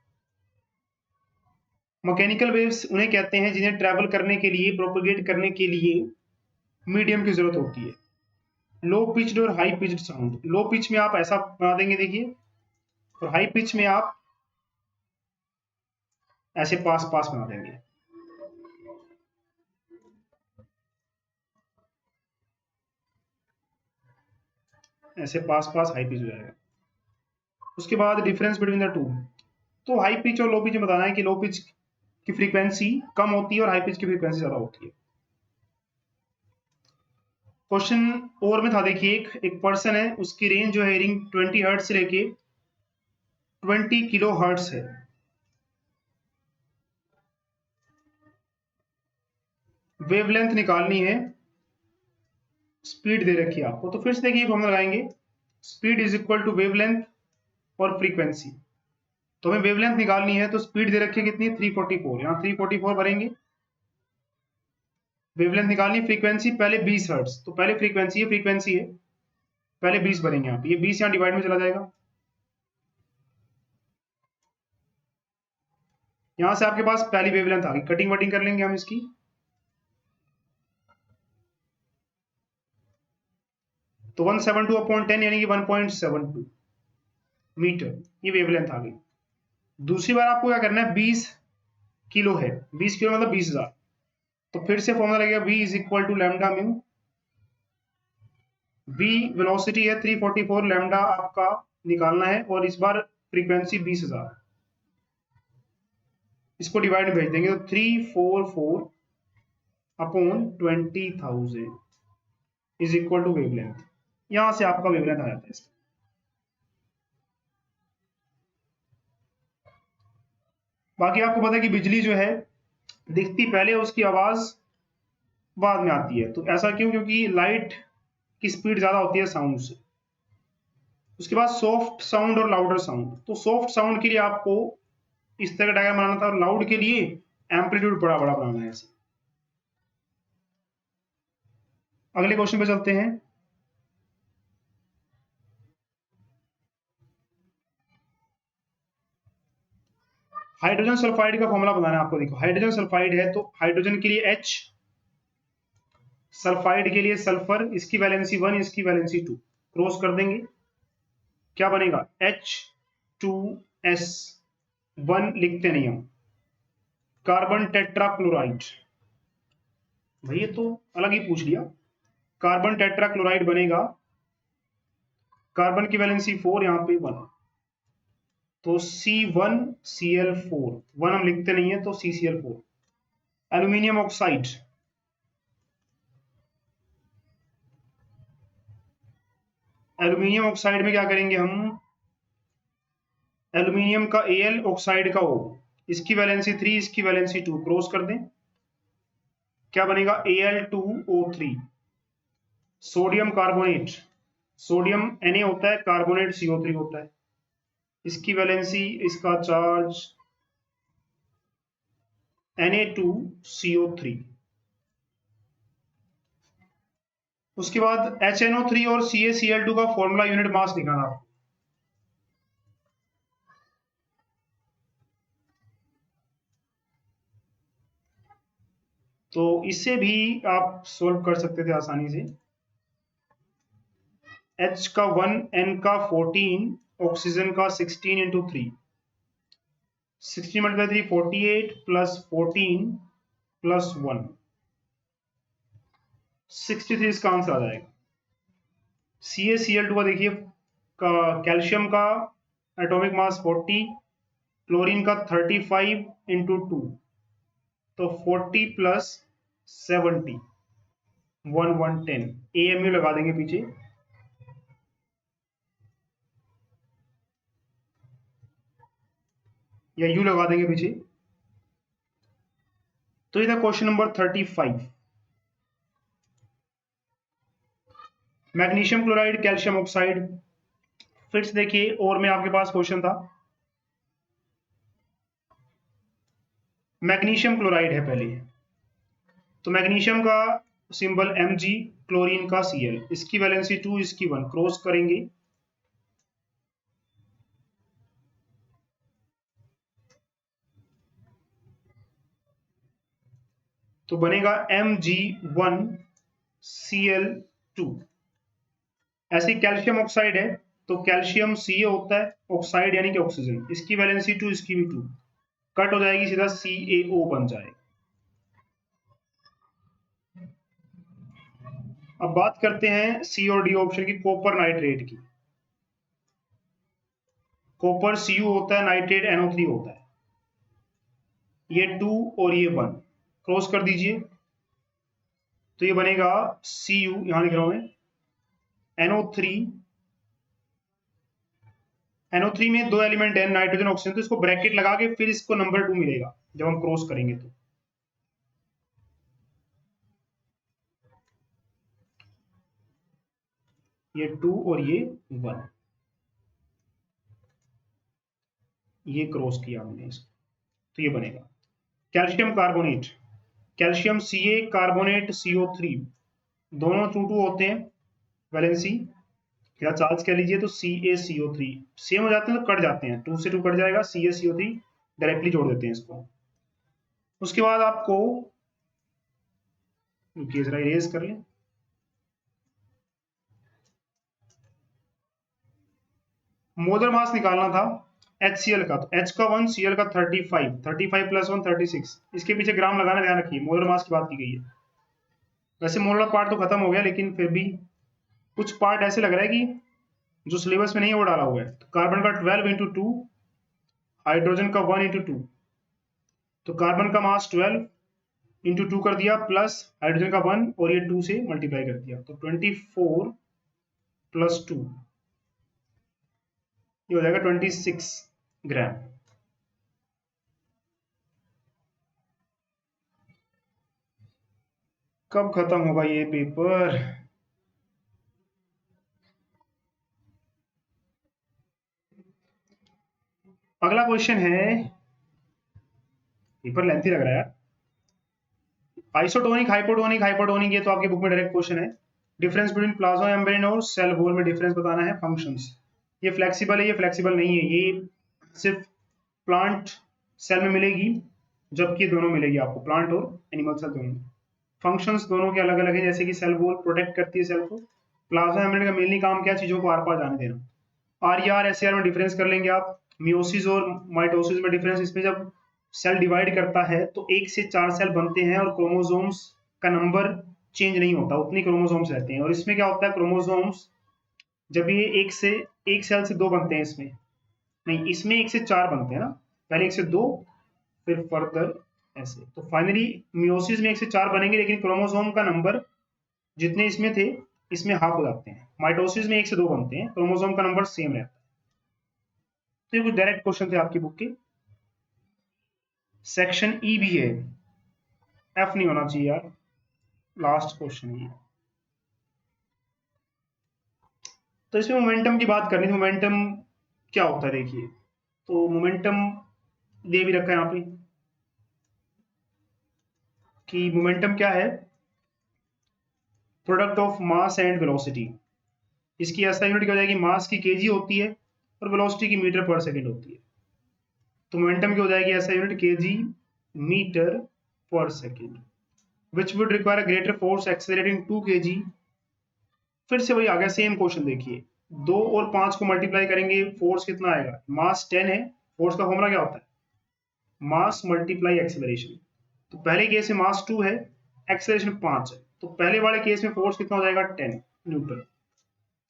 मैकेनिकल वेव्स उन्हें कहते हैं जिन्हें ट्रैवल करने के लिए, प्रोपेगेट करने के लिए मीडियम की जरूरत होती है। लो पिच्ड और high pitched sound, low pitch में आप ऐसा बना देंगे देखिए, और हाई पिच में आप ऐसे पास पास बना देंगे, ऐसे पास पास हाई पिच हो जाएगा। उसके बाद डिफरेंस बिटवीन द टू, तो हाई पिच और लो पिच में बताना है कि लो पिच की फ्रीक्वेंसी कम होती है और हाई पिच की फ्रीक्वेंसी ज्यादा होती है। क्वेश्चन और में था, देखिए एक पर्सन है, उसकी रेंज जो है हेयरिंग 20 हर्ट्ज से लेके 20 किलो हर्ट्ज है, वेवलेंथ निकालनी है, स्पीड दे रखी है आपको, तो फिर से देखिए फॉर्मूला लगाएंगे, speed is equal to wavelength और फ्रीक्वेंसी, तो हमें वेवलेंथ निकालनी है, तो स्पीड दे रखी है कितनी 344, यहाँ 344 भरेंगे, वेवलेंथ निकालनी, फ्रीक्वेंसी पहले 20 हर्ट्ज, तो पहले फ्रीक्वेंसी है पहले 20 भरेंगे, यहाँ पे ये 20 यहाँ डिवाइड में चला जाएगा, यहां से आपके पास पहली वेवलेंथ आ गई, कटिंग वटिंग कर लेंगे हम इसकी, तो 172/10 यानी कि 1.72 मीटर, ये वेवलेंथ आ गई। दूसरी बार आपको क्या करना है, 20 किलो है, 20 किलो मतलब 20,000, तो फिर से फॉर्मूला लगेगा v is equal to lambda mu v velocity है 344, लैम्डा आपका निकालना है और इस बार फ्रीक्वेंसी 20,000, इसको डिवाइड भेज देंगे तो 344 upon 20,000 is equal to wavelength. यहां से आपका वेवलेंथ आ जाता है इसका। बाकी आपको पता है कि बिजली जो है दिखती पहले, उसकी आवाज बाद में आती है। तो ऐसा क्यों? क्योंकि लाइट की स्पीड ज्यादा होती है साउंड से। उसके बाद सॉफ्ट साउंड और लाउडर साउंड। तो सॉफ्ट साउंड के लिए आपको इस तरह का डायग्राम बनाना था और लाउड के लिए एम्पलीट्यूड बड़ा बड़ा बनाना है ऐसे। अगले क्वेश्चन पे चलते हैं। हाइड्रोजन सल्फाइड का फॉर्मूला बनाना है आपको। देखो हाइड्रोजन सल्फाइड है तो हाइड्रोजन के लिए H, सल्फाइड के लिए सल्फर, इसकी वैलेंसी 1, इसकी वैलेंसी 2, क्रॉस कर देंगे, क्या बनेगा? H2S1 लिखते नहीं हम, कार्बन टेट्राक्लोराइड। भाई ये तो अलग ही पूछ लिया। कार्बन टेट्राक्लोराइड बनेगा, कार्बन की वैलेंसी 4, यहां पे 1, तो C1Cl4, 1 हम लिखते नहीं है तो CCl4। Aluminium oxide, aluminium oxide में क्या करेंगे हम? एल्यूमिनियम का Al, ऑक्साइड का O, इसकी वैलेंसी 3, इसकी वैलेंसी 2, क्रॉस कर दें, क्या बनेगा? Al2O3। Sodium carbonate, sodium Na होता है, कार्बोनेट CO3 होता है, इसकी वैलेंसी, इसका चार्ज Na2CO3। उसके बाद HNO3 और CaCl2 का फॉर्मूला यूनिट मास निकालना आपको। तो इससे भी आप सोल्व कर सकते थे आसानी से। H का 1, N का 14, ऑक्सीजन का 16 इंटू 3, 16 मल्टीप्लाई 3 48 प्लस 14 प्लस 1, 63 इसका आंसर आ जाएगा। CaCl2 का देखिए, कैल्शियम का एटॉमिक मास 40, क्लोरीन का 35 इंटू 2, तो 40 प्लस 70, 110। AMU लगा देंगे पीछे, या U लगा देंगे पीछे। तो ये था question number 35। Magnesium chloride, calcium oxide. फिर से देखिए, और में आपके पास क्वेश्चन था, मैग्नीशियम क्लोराइड है पहले, तो मैग्नीशियम का सिंबल Mg, क्लोरीन का Cl, इसकी वैलेंसी 2, इसकी 1, क्रॉस करेंगे, तो बनेगा Mg1Cl2। ऐसे कैल्शियम ऑक्साइड है तो कैल्शियम Ca होता है, ऑक्साइड यानी कि ऑक्सीजन, इसकी वैलेंसी 2, इसकी भी 2, कट हो जाएगी, सीधा CaO बन जाएगा। अब बात करते हैं C और D ऑप्शन की, कॉपर नाइट्रेट की। कॉपर Cu होता है, नाइट्रेट NO3 होता है, ये 2 और ये 1, क्रॉस कर दीजिए, तो ये बनेगा Cu, यहां लिख रहा हूं मैं, NO3, NO3 में 2 एलिमेंट है, नाइट्रोजन ऑक्सीजन, तो इसको ब्रैकेट लगा के फिर इसको नंबर 2 मिलेगा जब हम क्रॉस करेंगे तो। ये 2 और ये 1, ये क्रॉस किया हमने इसको, तो ये बनेगा calcium carbonate, calcium Ca, carbonate CO3, दोनों 2 होते हैं वैलेंसी, क्या चार्ज कह लीजिए, तो CaCO3 सेम हो जाते हैं तो कट जाते हैं, 2 से 2 कट जाएगा, CaCO3 डायरेक्टली जोड़ देते हैं इसको। उसके बाद आपको जरा इरेज कर लें, मोलर मास निकालना था HCl का, तो H का 1, Cl का 35, 35 प्लस 1 36, इसके पीछे ग्राम लगाना, ध्यान रखिए मोलर मास की बात की गई है। वैसे मोलर पार्ट तो खत्म हो गया लेकिन फिर भी कुछ पार्ट ऐसे लग रहा है कि जो सिलेबस में नहीं है वो डाला हुआ है। तो कार्बन का 12 इंटू 2, हाइड्रोजन का 1 इंटू 2, तो कार्बन का मास 12 इंटू 2 कर दिया, प्लस हाइड्रोजन का 1 और ये 2 से मल्टीप्लाई कर दिया, तो 24 प्लस 2 ये हो जाएगा 26 ग्राम। कब खत्म होगा ये पेपर? अगला क्वेश्चन है, पेपर लेंथी लग रहा है यार। आइसोटोनिक, हाइपोटोनिक, हाइपोटोनिक, ये तो आपकी बुक में डायरेक्ट क्वेश्चन है। डिफरेंस बिटवीन प्लाज्मा मेम्ब्रेन और सेल वॉल में डिफरेंस बताना है। फंक्शंस, ये फ्लेक्सिबल है, ये फ्लेक्सिबल नहीं है, ये सिर्फ प्लांट सेल में मिलेगी, जबकि दोनों मिलेगी आपको प्लांट और एनिमल सेल दोनों में। फंक्शंस दोनों के अलग अलग है, जैसे कि सेल वॉल प्रोटेक्ट करती है सेल को, प्लाज्मा मेम्ब्रेन का मेनली काम क्या है, चीजों को आर पार जाने देना। आर या आर एस में डिफरेंस कर लेंगे आप। मियोसिस और माइटोसिस में डिफरेंस, इसमें जब सेल डिवाइड करता है तो 1 से 4 सेल बनते हैं और क्रोमोसोम्स का नंबर चेंज नहीं होता, उतने क्रोमोसोम्स रहते हैं। और इसमें क्या होता है, क्रोमोसोम्स जब ये एक सेल से 2 बनते हैं, इसमें नहीं, इसमें 1 से 4 बनते हैं ना, पहले 1 से 2, फिर फर्दर ऐसे। तो फाइनली मियोसिस में 1 से 4 बनेंगे, लेकिन क्रोमोसोम का नंबर जितने इसमें थे इसमें हाफ हो जाते हैं। माइटोसिस में 1 से 2 बनते हैं, क्रोमोसोम का नंबर सेम रहता है। तो ये कुछ डायरेक्ट क्वेश्चन थे आपकी बुक के। सेक्शन ई भी है, एफ नहीं होना चाहिए यार, लास्ट क्वेश्चन है। तो इसमें मोमेंटम की बात करनी थी। मोमेंटम क्या होता है देखिए, तो मोमेंटम दे भी रखा है यहाँ पे कि मोमेंटम क्या है, product of mass and velocity. इसकी ऐसा यूनिट क्या हो जाएगी, मास की केजी होती है और वेलोसिटी की मीटर पर सेकंड होती है। तो मोमेंटम की हो जाएगी ऐसा यूनिट केजी मीटर पर second, which would require a greater force accelerating 2 kg। फिर से वही आ गया, सेम क्वेश्चन देखिए, 2 और 5 को मल्टीप्लाई करेंगे, फोर्स कितना आएगा, मास 10 है, फोर्स का फॉर्मूला क्या होता है, मास मल्टीप्लाई एक्सेलरेशन। तो पहले केस में मास 2 है, एक्सेलरेशन 5 है, तो पहले वाले केस में फोर्स कितना हो जाएगा, 10 न्यूटन।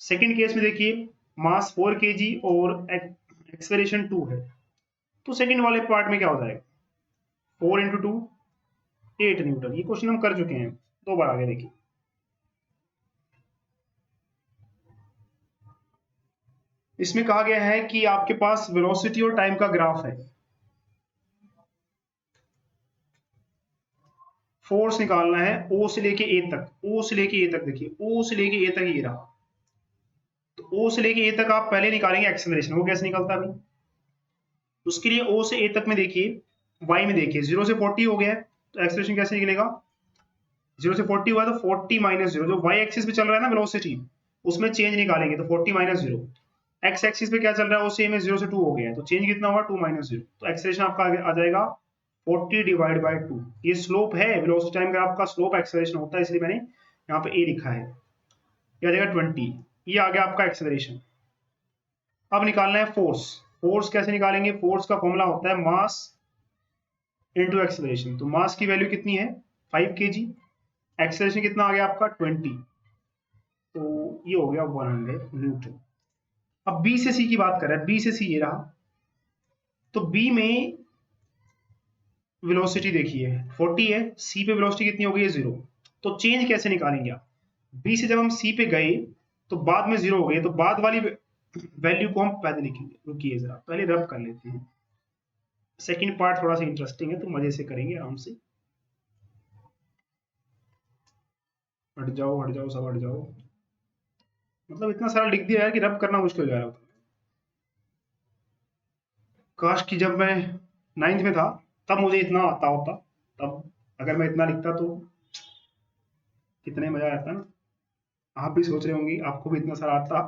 सेकेंड केस में देखिए, मास 4 kg और एक्सेलरेशन 2 है, तो सेकेंड वाले पार्ट में क्या हो जाएगा, 4 इंटू 2 8 न्यूटन। ये क्वेश्चन हम कर चुके हैं, 2 बार आगे देखिए। इसमें कहा गया है कि आपके पास वेलोसिटी और टाइम का ग्राफ है, फोर्स निकालना है ओ से लेके ए तक, ओ से लेके ए तक, देखिए ओ से लेके ए तक ये रहा, तो ओ से लेके ए तक आप पहले निकालेंगे एक्सेलरेशन, वो कैसे निकलता है भाई, उसके लिए ओ से ए तक में देखिए, वाई में देखिए 0 से 40 हो गया है, तो एक्सेलरेशन कैसे निकलेगा, 0 से 40 हुआ तो 40 माइनस 0, जो वाई एक्सिस पे चल रहा है ना वेलोसिटी, उसमें चेंज निकालेंगे, तो 40 माइनस 0। एक्स एक्सिस पे क्या चल रहा है, वो सेम है, 0 से 2 हो गया है, तो चेंज कितना होगा, 2 माइनस 0, तो एक्सेलरेशन आपका आ जाएगा 40 डिवाइड बाई 2। ये स्लोप है, वेलोसिटी टाइम ग्राफ का स्लोप एक्सेलरेशन होता है, इसलिए मैंने यहाँ पे ए लिखा है, ये आ जाएगा 20। ये आ गया आपका एक्सेलरेशन। अब निकालना है फोर्स। फोर्स कैसे निकालेंगे, फोर्स का फॉर्मूला होता है मास इनटू एक्सेलरेशन। तो मास की वैल्यू कितनी है, 5 kg, एक्सेलरेशन कितना आ गया आपका 20, तो ये हो गया 100 न्यूटन। अब बी से सी की बात कर रहे हैं, बी से सी ये रहा, तो बी में वेलोसिटी देखिए 40 है, सी पे वेलोसिटी कितनी हो गई है 0, तो चेंज कैसे निकालेंगे आप, बी से जब हम सी पे गए तो बाद में 0 हो गई, तो बाद वाली वैल्यू को हम पहले लिखेंगे, रुकिए जरा पहले रब कर लेते हैं, सेकंड पार्ट थोड़ा सा इंटरेस्टिंग है तो मजे से करेंगे आराम से। हट जाओ हट जाओ, सब हट जाओ, मतलब इतना सारा लिख दिया है कि रब करना मुश्किल हो जा रहा था। काश कि जब मैं 9th में था तब मुझे इतना आता होता, तब अगर मैं इतना लिखता तो कितने मजा आता ना। आप भी सोच रहे होंगे आपको भी इतना सारा आता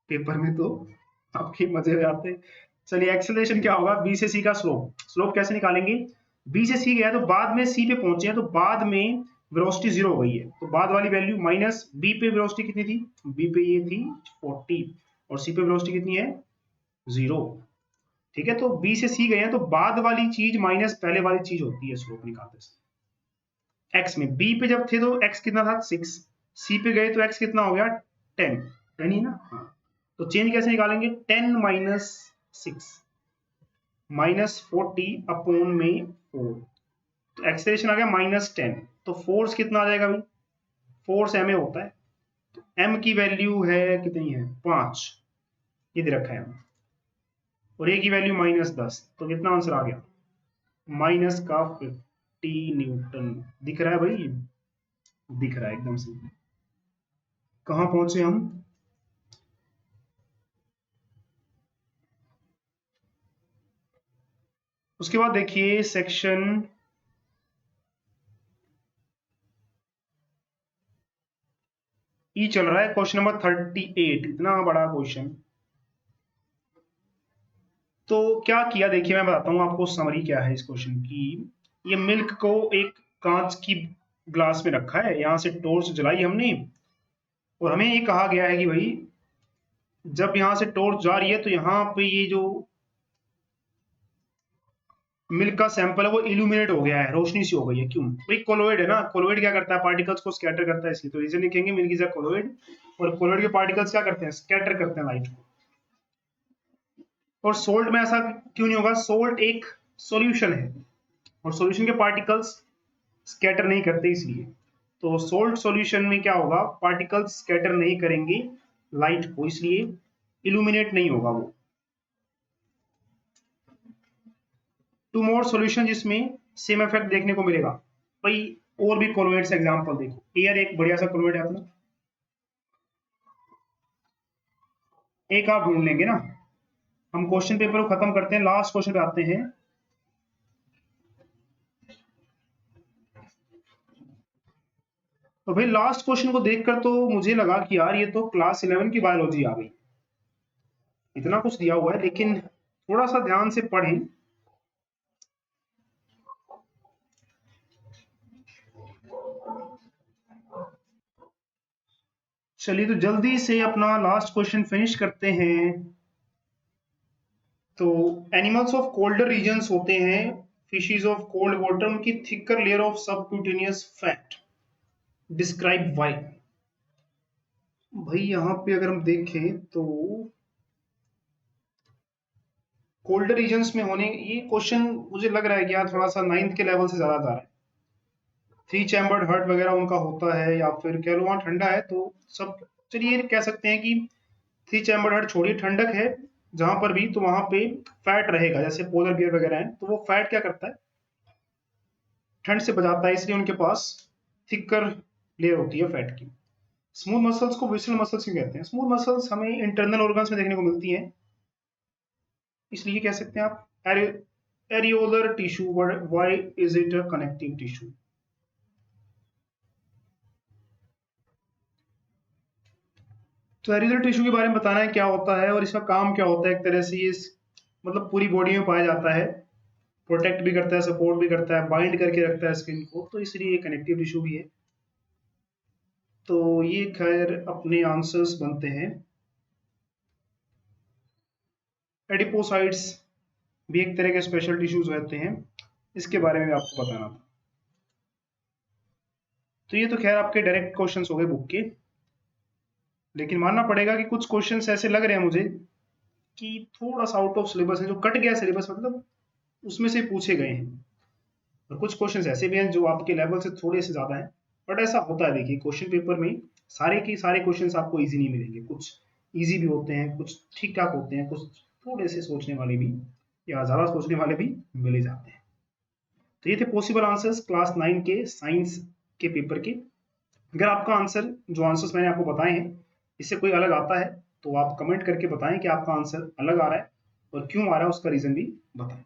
पेपर में, तो आपके मजे हो जाते। चलिए एक्सेलरेशन क्या होगा, बी से सी का स्लोप, स्लोप कैसे निकालेंगे, बी से सी गया तो बाद में सी पे पहुंचे हैं, तो बाद में वेलोसिटी 0 हो गई है, तो बाद वाली वैल्यू माइनस, बी पे वेलोसिटी कितनी थी, बी पे ये थी 40 और सी पे वेलोसिटी कितनी है 0, ठीक है। तो बी से सी गए हैं तो बाद वाली चीज माइनस पहले वाली चीज होती है स्लोप निकालते समय। एक्स में बी पे जब थे तो एक्स कितना था 6, सी पे गए तो एक्स कितना हो गया 10 10 ही ना, हाँ। तो चेंज कैसे निकालेंगे, 10 माइनस 6 माइनस 40 अपॉन में 4, तो एक्सेलरेशन आ गया -10। तो फोर्स कितना आ जाएगा भाई, फोर्स एम ए होता है, तो एम की वैल्यू है कितनी है 5, ये दे रखा है एम, और ए की वैल्यू -10, तो कितना आंसर आ गया माइनस का 50 न्यूटन। दिख रहा है भाई, दिख रहा है एकदम से। कहाँ पहुंचे हम, उसके बाद देखिए सेक्शन ई चल रहा है, क्वेश्चन नंबर 38, इतना बड़ा क्वेश्चन। तो क्या किया देखिए, मैं बताता हूँ आपको समरी क्या है इस क्वेश्चन की। ये मिल्क को एक कांच की ग्लास में रखा है, यहाँ से टॉर्च जलाई हमने, और हमें ये कहा गया है कि भाई जब यहाँ से टॉर्च जा रही है तो यहाँ पे ये जो मिल्क का सैंपल है वो इल्यूमिनेट हो गया है, रोशनी सी हो गई है। क्यों भाई, कोलोइड है ना, कोलोइड क्या करता है, पार्टिकल्स को स्कैटर करता है, इसलिए तो रीजन लिखेंगे मिल्क इज अ कोलोइड, और कोलोइड के पार्टिकल्स क्या करते हैं, स्कैटर करते हैं लाइट को। और सोल्ट में ऐसा क्यों नहीं होगा, सोल्ट एक सॉल्यूशन है और सॉल्यूशन के पार्टिकल्स स्कैटर नहीं करते, इसलिए तो सोल्ट सॉल्यूशन में क्या होगा, पार्टिकल्स स्कैटर नहीं करेंगे लाइट को, इसलिए इल्यूमिनेट नहीं होगा वो। टू मोर सॉल्यूशन जिसमें सेम इफेक्ट देखने को मिलेगा भाई। और भी कोलोइड्स एग्जांपल देखो, एयर एक बढ़िया सा कोलोइड है अपना, एक आप ढूंढ लेंगे ना। हम क्वेश्चन पेपर को खत्म करते हैं, लास्ट क्वेश्चन पे आते हैं। तो भाई लास्ट क्वेश्चन को देखकर तो मुझे लगा कि यार ये तो क्लास 11 की बायोलॉजी आ गई, इतना कुछ दिया हुआ है, लेकिन थोड़ा सा ध्यान से पढ़ें। चलिए तो जल्दी से अपना लास्ट क्वेश्चन फिनिश करते हैं। तो एनिमल्स ऑफ कोल्डर रीजन्स होते हैं, फिशेज ऑफ कोल्ड वाटर, उनकी thicker layer of subcutaneous fat, describe why. भाई यहाँ पे अगर हम देखें तो कोल्डर रीजन्स में होने, ये क्वेश्चन मुझे लग रहा है कि यार थोड़ा सा 9th के लेवल से ज्यादा जा रहा है। 3 चैम्बर्ड हर्ट वगैरह उनका होता है, या फिर कह लो वहाँ ठंडा है तो सब, चलिए कह सकते हैं कि 3 चैम्बर्ड हर्ट छोड़िए, ठंडक है जहां पर भी, तो वहां पे फैट रहेगा, जैसे पोलर बियर वगैरह है, तो वो फैट क्या करता है, ठंड से बचाता है, इसलिए उनके पास थिकर लेयर होती है फैट की। स्मूथ मसल्स को विसरल मसल्स क्यों कहते हैं, स्मूथ मसल्स हमें इंटरनल ऑर्गन्स में देखने को मिलती हैं, इसलिए कह सकते हैं आप areolar tissue, why is it a connective tissue. तो एरियोलर टिश्यू के बारे में बताना है क्या होता है और इसका काम क्या होता है, एक तरह से ये मतलब पूरी बॉडी में पाया जाता है, प्रोटेक्ट भी करता है, सपोर्ट भी करता है, बाइंड करके रखता है स्किन को, तो इसलिए कनेक्टिव टिश्यू भी है। तो ये खैर अपने आंसर्स बनते हैं। एडिपोसाइट्स भी एक तरह के स्पेशल टिश्यूज रहते हैं, इसके बारे में आपको बताना था। तो ये तो खैर आपके डायरेक्ट क्वेश्चंस हो गए बुक के, लेकिन मानना पड़ेगा कि कुछ क्वेश्चंस ऐसे लग रहे हैं मुझे कि थोड़ा सा आउट ऑफ सिलेबस है, जो कट गया सिलेबस, मतलब उसमें से पूछे गए हैं, और कुछ क्वेश्चंस ऐसे भी हैं जो आपके लेवल से थोड़े से ज्यादा हैं। बट ऐसा होता है, देखिए क्वेश्चन पेपर में सारे के सारे क्वेश्चंस आपको इजी नहीं मिलेंगे, कुछ इजी भी होते हैं, कुछ ठीक ठाक होते हैं, कुछ थोड़े से सोचने वाले भी या ज्यादा सोचने वाले भी मिले जाते हैं। तो ये थे पॉसिबल आंसर्स क्लास 9 के साइंस के पेपर के। अगर आपका आंसर, जो आंसर्स मैंने आपको बताए हैं, इससे कोई अलग आता है तो आप कमेंट करके बताएं कि आपका आंसर अलग आ रहा है और क्यों आ रहा है, उसका रीजन भी बताएं।